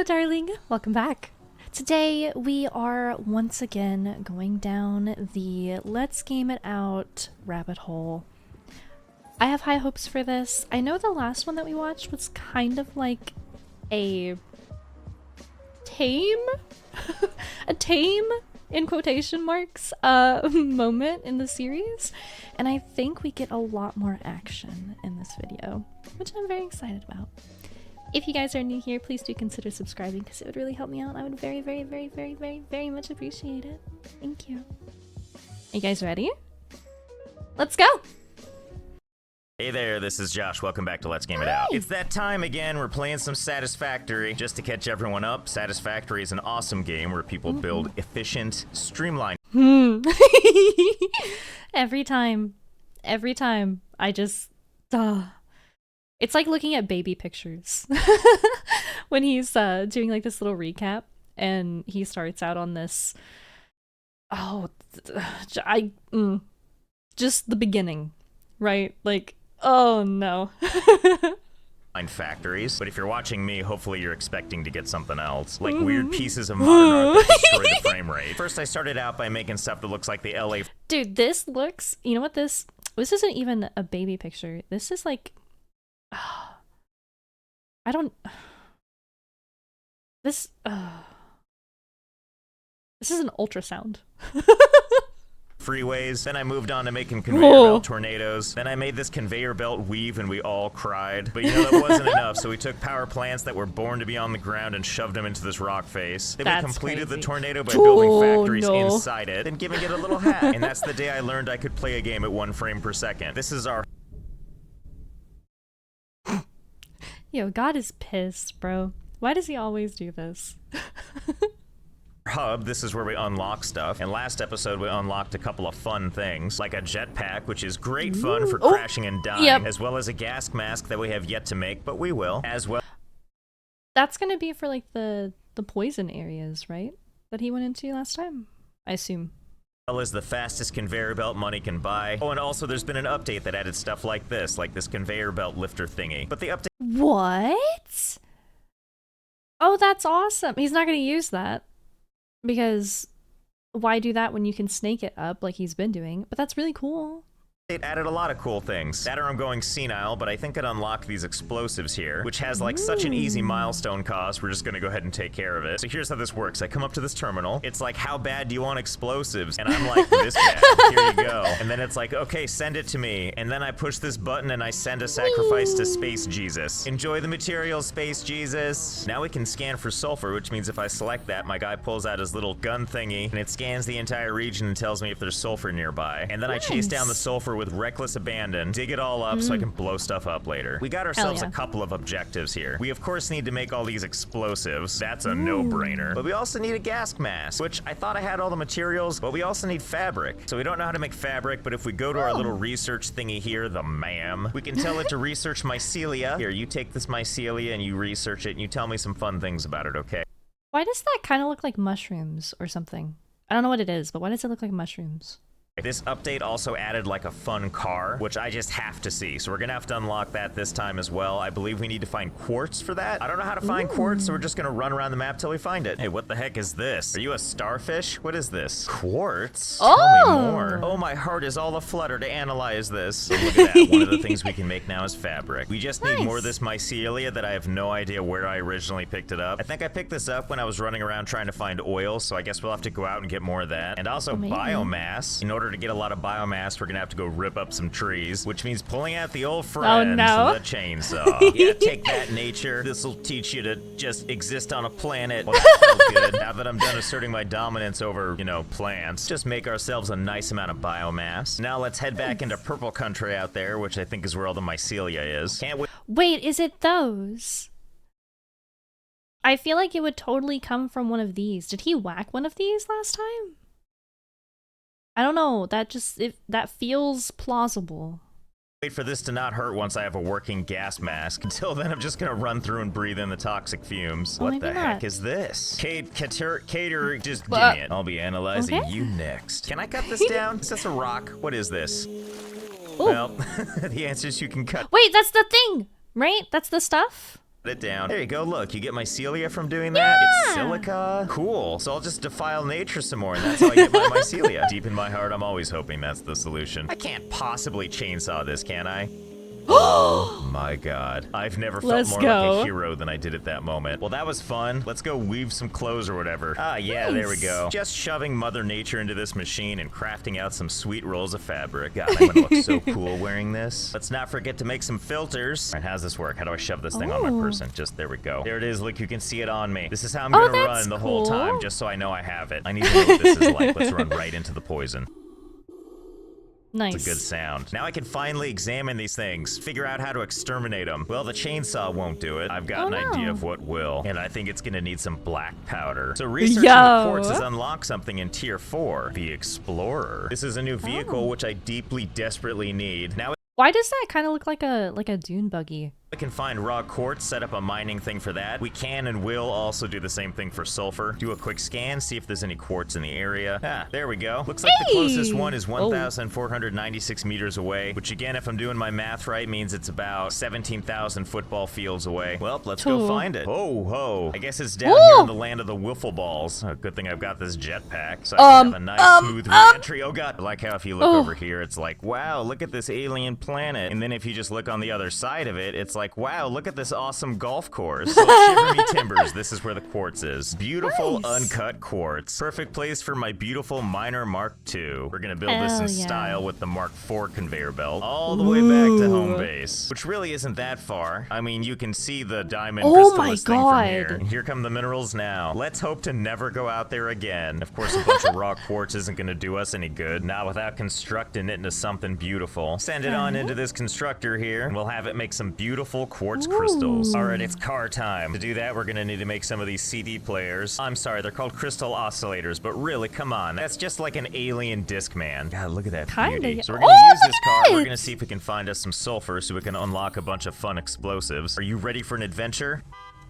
Hello, darling. Welcome back. Today we are once again going down the let's game it out rabbit hole. I have high hopes for this. I know the last one that we watched was kind of like a tame, a tame in quotation marks moment in the series, and I think we get a lot more action in this video, which I'm very excited about. If you guys are new here, please do consider subscribing because it would really help me out. I would very much appreciate it. Thank you. Are you guys ready? Let's go! Hey there, this is Josh. Welcome back to Let's Game It Out. It's that time again. We're playing some Satisfactory. Just to catch everyone up, Satisfactory is an awesome game where people build efficient, streamlined... Every time, I just... It's like looking at baby pictures. When he's doing like this little recap and he starts out on this... just the beginning, right? Like, oh no. factories. But if you're watching me, hopefully you're expecting to get something else. Like weird pieces of modern art that destroy the frame rate. First, I started out by making stuff that looks like the LA... Dude, this looks... You know what this... This isn't even a baby picture. This is like... I don't... This is an ultrasound. freeways. Then I moved on to making conveyor belt tornadoes. Then I made this conveyor belt weave and we all cried. But you know, that wasn't enough, so we took power plants that were born to be on the ground and shoved them into this rock face. Then we completed the tornado by building factories inside it and giving it a little hat. And that's the day I learned I could play a game at 1 frame per second. This is our... Yo, God is pissed, bro. Why does he always do this? hub. This is where we unlock stuff. And last episode we unlocked a couple of fun things, like a jetpack, which is great fun for crashing and dying, as well as a gas mask that we have yet to make, but we will, as well. That's gonna be for like the poison areas, right? That he went into last time, I assume. Well, as the fastest conveyor belt money can buy. Oh, and also there's been an update that added stuff like this conveyor belt lifter thingy. But the update— What? Oh, that's awesome. He's not gonna use that. Because why do that when you can snake it up like he's been doing? But that's really cool. It added a lot of cool things. That or I'm going senile, but I think it unlocked these explosives here, which has like such an easy milestone cost. We're just gonna go ahead and take care of it. So here's how this works. I come up to this terminal. It's like, how bad do you want explosives? And I'm like, this bad. Here you go. And then it's like, okay, send it to me. And then I push this button and I send a sacrifice to Space Jesus. Enjoy the materials, Space Jesus. Now we can scan for sulfur, which means if I select that, my guy pulls out his little gun thingy and it scans the entire region and tells me if there's sulfur nearby. And then I chase down the sulfur with reckless abandon, dig it all up so I can blow stuff up later. We got ourselves a couple of objectives here. We of course need to make all these explosives. That's a no-brainer. But we also need a gas mask, which I thought I had all the materials, but we also need fabric. So we don't know how to make fabric, but if we go to our little research thingy here, the MAM, we can tell it to research mycelia. Here, you take this mycelia and you research it and you tell me some fun things about it, okay? Why does that kind of look like mushrooms or something? I don't know what it is, but why does it look like mushrooms? This update also added like a fun car, which I just have to see. So we're gonna have to unlock that this time as well. I believe we need to find quartz for that. I don't know how to find quartz, so we're just gonna run around the map till we find it. Hey, what the heck is this? Are you a starfish? What is this? Quartz? Tell me more. Oh, my heart is all aflutter to analyze this. So look at that. One of the things we can make now is fabric. We just need more of this mycelia that I have no idea where I originally picked it up. I think I picked this up when I was running around trying to find oil, so I guess we'll have to go out and get more of that. And also biomass. In order to get a lot of biomass, we're gonna have to go rip up some trees, which means pulling out the old friends, the chainsaw. Yeah, take that, nature. This'll teach you to just exist on a planet. Well, that felt good. Now that I'm done asserting my dominance over, you know, plants, just make ourselves a nice amount of biomass. Now let's head back into purple country out there, which I think is where all the mycelia is. Can't wait. Wait, is it those? I feel like it would totally come from one of these. Did he whack one of these last time? I don't know, that feels plausible. Wait for this to not hurt once I have a working gas mask. Until then, I'm just gonna run through and breathe in the toxic fumes. What the heck is this? Cater, just give me it. I'll be analyzing you next. Can I cut this down? Is this a rock? What is this? Well, the answer is you can cut. Wait, that's the thing, right? That's the stuff? it down. There you go, look, you get mycelia from doing that. It's silica. Cool. So I'll just defile nature some more, and that's how I get my mycelia. Deep in my heart, I'm always hoping that's the solution. I can't possibly chainsaw this, can I? Oh my god. I've never felt more like a hero than I did at that moment. Well, that was fun. Let's go weave some clothes or whatever. Ah, yeah, there we go. Just shoving Mother Nature into this machine and crafting out some sweet rolls of fabric. God, I'm gonna look so cool wearing this. Let's not forget to make some filters. All right, how's this work? How do I shove this thing on my person? Just, there we go. There it is. Look, you can see it on me. This is how I'm gonna run the whole time, just so I know I have it. I need to know what this is like. Let's run right into the poison. Nice. It's a good sound. Now I can finally examine these things, figure out how to exterminate them. Well, the chainsaw won't do it. I've got an idea of what will, and I think it's gonna need some black powder. So researching the quartz has unlocked something in tier 4, the Explorer. This is a new vehicle which I deeply, desperately need. Now, why does that kind of look like a dune buggy? we can find raw quartz, set up a mining thing for that. We can and will also do the same thing for sulfur. Do a quick scan, see if there's any quartz in the area. Ah, there we go. Looks like the closest one is 1,496 meters away, which again, if I'm doing my math right, means it's about 17,000 football fields away. Well, let's go find it. Ho, ho. I guess it's down here in the land of the wiffle balls. Oh, good thing I've got this jetpack, so I can have a nice, smooth re-entry. Oh god, I like how if you look over here, it's like, wow, look at this alien planet. And then if you just look on the other side of it, it's like, wow, look at this awesome golf course. So shiver me timbers, this is where the quartz is. Beautiful, uncut quartz. Perfect place for my beautiful Miner Mark II. We're gonna build this in style with the Mark IV conveyor belt all the way back to home base, which really isn't that far. I mean, you can see the diamond crystallis thing from here. And here come the minerals now. Let's hope to never go out there again. Of course, a bunch of raw quartz isn't gonna do us any good, not without constructing it into something beautiful. Send it on into this constructor here, and we'll have it make some beautiful quartz crystals. All right, it's car time. To do that, we're gonna need to make some of these CD players. I'm sorry, they're called crystal oscillators, but really, come on, that's just like an alien Discman. God, look at that beauty. So we're gonna use this car. We're gonna see if we can find us some sulfur so we can unlock a bunch of fun explosives. Are you ready for an adventure?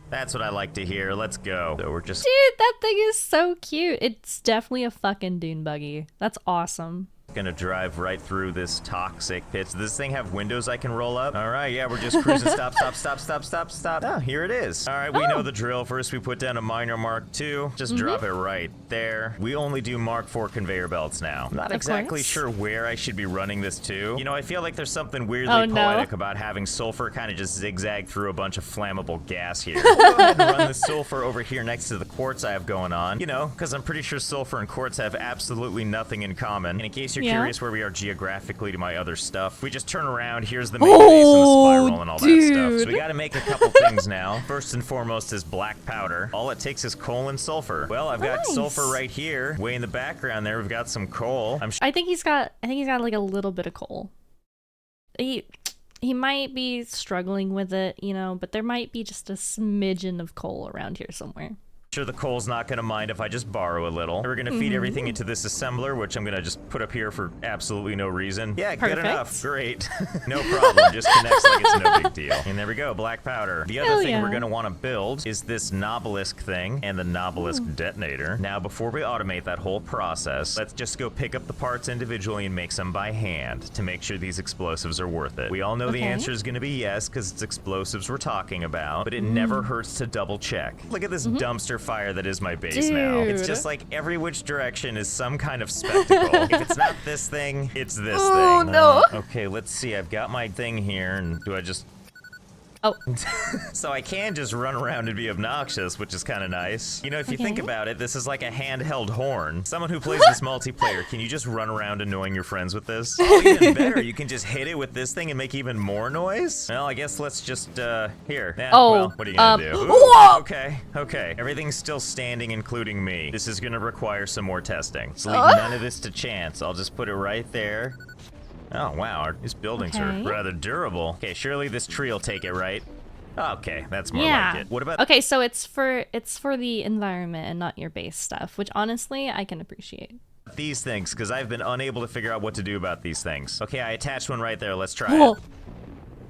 That's what I like to hear. Let's go. So we're just... Dude, that thing is so cute. It's definitely a fucking dune buggy. That's awesome. Gonna drive right through this toxic pit. Does this thing have windows I can roll up? All right, yeah, we're just cruising. Stop, stop, stop, stop, stop, stop. Oh, here it is. All right, we know the drill. First, we put down a Miner Mark II. Just drop it right there. We only do Mark IV conveyor belts now. I'm not exactly sure where I should be running this to. You know, I feel like there's something weirdly poetic about having sulfur kind of just zigzag through a bunch of flammable gas here. We'll go ahead and run the sulfur over here next to the quartz I have going on. You know, because I'm pretty sure sulfur and quartz have absolutely nothing in common. And in case you're curious where we are geographically to my other stuff, we just turn around, here's the main base and the spiral and all that stuff. So we gotta make a couple things now. First and foremost is black powder. All it takes is coal and sulfur. Well, I've got sulfur right here. Way in the background there, we've got some coal. I think he's got like a little bit of coal. He might be struggling with it, you know, but there might be just a smidgen of coal around here somewhere. Sure, the coal's not gonna mind if I just borrow a little. We're gonna feed everything into this assembler, which I'm gonna just put up here for absolutely no reason. Yeah, good enough. Great. No problem. Just connects like it's no big deal. And there we go, black powder. The other thing we're gonna want to build is this Nobelisk thing and the Nobelisk detonator. Now, before we automate that whole process, let's just go pick up the parts individually and make some by hand to make sure these explosives are worth it. We all know the answer is gonna be yes, because it's explosives we're talking about, but it never hurts to double check. Look at this dumpster fire that is my base now. It's just like every which direction is some kind of spectacle. If it's not this thing, it's this thing. Oh no. Okay, let's see. I've got my thing here, and do I just... Oh. So I can just run around and be obnoxious, which is kind of nice. You know, if you think about it, this is like a handheld horn. Someone who plays this multiplayer, can you just run around annoying your friends with this? Oh, even better, you can just hit it with this thing and make even more noise? Well, I guess let's just, here. Well, what are you gonna do? Ooh, okay. Everything's still standing, including me. This is gonna require some more testing. So leave none of this to chance. I'll just put it right there. Oh, wow, these buildings are rather durable. Okay, surely this tree will take it, right? Okay, that's more like it. What about... Okay, so it's for the environment and not your base stuff, which honestly, I can appreciate. These things, because I've been unable to figure out what to do about these things. Okay, I attached one right there. Let's try it. Oh, okay. Okay, everything's still standing, including me. This is gonna require some more testing. So leave none of this to chance. I'll just put it right there. Oh, wow, these buildings are rather durable. Okay, surely this tree will take it, right? Okay, so it's for the environment and not your base stuff, which honestly, I can appreciate. These things, because I've been unable to figure out what to do about these things. Okay, I attached one right there. Let's try it.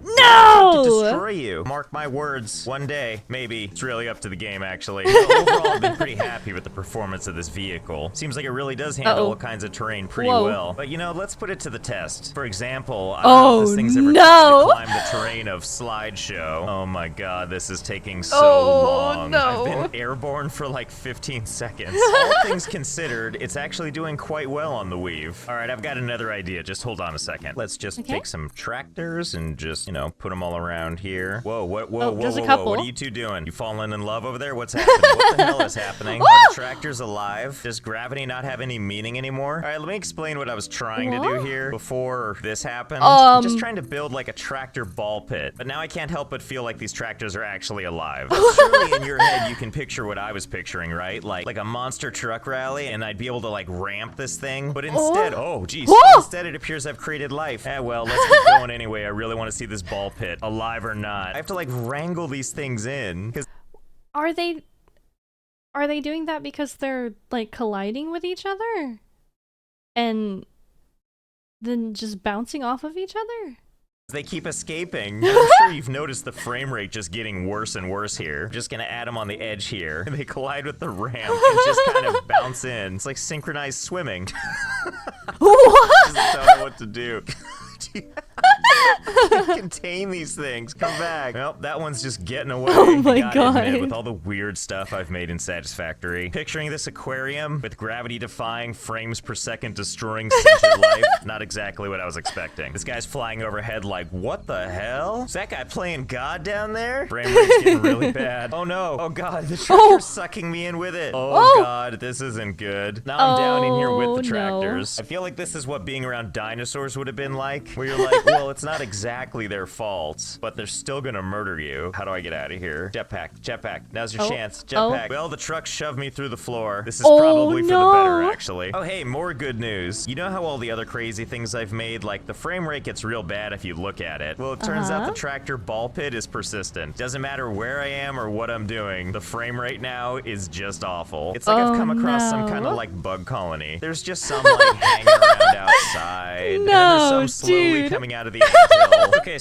To No! destroy you. Mark my words. One day, maybe. It's really up to the game, actually. Overall, I've been pretty happy with the performance of this vehicle. Seems like it really does handle all kinds of terrain pretty well. But you know, let's put it to the test. For example, I don't know if this thing's ever tried to climb the terrain of Slideshow. Oh my god, this is taking so long. No. I've been airborne for like 15 seconds. All things considered, it's actually doing quite well on the Weave. All right, I've got another idea. Just hold on a second. Let's just take some tractors and just, you know, put them all around here. Whoa, whoa, There's a couple. what are you two doing? You falling in love over there? What's happening? What the hell is happening? Are the tractors alive? Does gravity not have any meaning anymore? All right, let me explain what I was trying to do here before this happened. I'm just trying to build like a tractor ball pit, but now I can't help but feel like these tractors are actually alive. Surely in your head you can picture what I was picturing, right? Like a monster truck rally, and I'd be able to like ramp this thing, but instead, instead it appears I've created life. Well, let's keep going anyway. I really want to see this ball pit, alive or not. I have to like wrangle these things in. Are they doing that because they're like colliding with each other? And then just bouncing off of each other? They keep escaping. I'm sure you've noticed the frame rate just getting worse and worse here. Just gonna add them on the edge here. They collide with the ramp and just kind of bounce in. It's like synchronized swimming. What? Just don't know what to do. Contain these things. Come back. Well, that one's just getting away. Oh my Gotta admit, god. with all the weird stuff I've made in Satisfactory. Picturing this aquarium with gravity-defying, frames per second destroying sentient life. Not exactly what I was expecting. This guy's flying overhead like, what the hell? Is that guy playing God down there? Frame rate's getting really bad. Oh no. Oh god, the tractor's sucking me in with it. Oh god, this isn't good. Now I'm down in here with the tractors. I feel like this is what being around dinosaurs would have been like. Where you're like, well, it's not exactly their fault, but they're still gonna murder you. How do I get out of here? Jetpack, now's your chance. Jetpack. Well, the truck shoved me through the floor. This is probably for the better, actually. Oh, hey, more good news. You know how all the other crazy things I've made, like the frame rate gets real bad if you look at it? Well, it turns out the tractor ball pit is persistent. Doesn't matter where I am or what I'm doing, the frame rate now is just awful. It's like I've come across some kind of like bug colony. There's just some like hanging around outside. And then there's some slowly coming out of the anthill. Okay.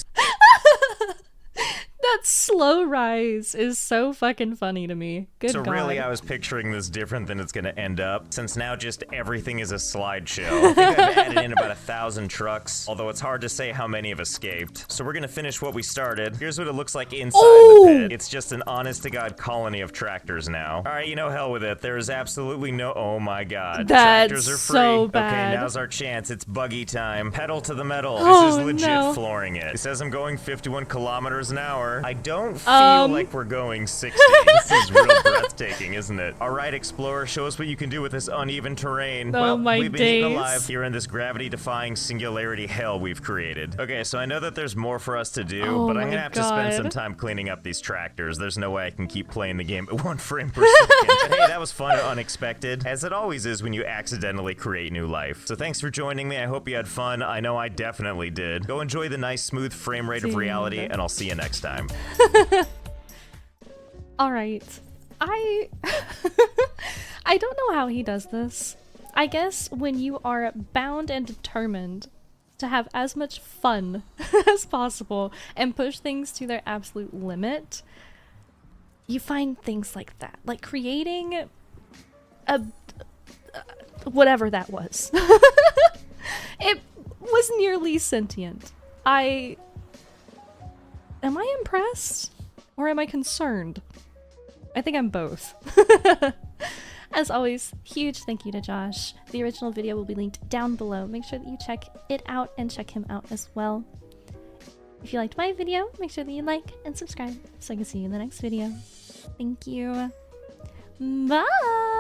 That slow rise is so fucking funny to me. Good God. So really, I was picturing this different than it's gonna end up, since now just everything is a slideshow. I think I've added in about 1,000 trucks, although it's hard to say how many have escaped. So we're gonna finish what we started. Here's what it looks like inside the pit. It's just an honest-to-God colony of tractors now. All right, you know, hell with it. There is absolutely no... Oh my God. That's tractors are free. so bad. Okay, now's our chance. It's buggy time. Pedal to the metal. This is legit flooring it. It says I'm going 51 kilometers an hour. I don't feel like we're going 60. This is real breathtaking, isn't it? All right, Explorer, show us what you can do with this uneven terrain. Oh, my we've been days. eaten alive here in this gravity-defying singularity hell we've created. Okay, so I know that there's more for us to do, but I'm gonna have to spend some time cleaning up these tractors. There's no way I can keep playing the game at 1 frame per second. But hey, that was fun and unexpected, as it always is when you accidentally create new life. So thanks for joining me. I hope you had fun. I know I definitely did. Go enjoy the nice, smooth frame rate of reality, and I'll see you next time. All right. I don't know how he does this. I guess when you are bound and determined to have as much fun as possible and push things to their absolute limit, you find things like that. Like creating a whatever that was. It was nearly sentient. Am I impressed? Or am I concerned? I think I'm both. As always, huge thank you to Josh. The original video will be linked down below. Make sure that you check it out and check him out as well. If you liked my video, make sure that you like and subscribe so I can see you in the next video. Thank you. Bye!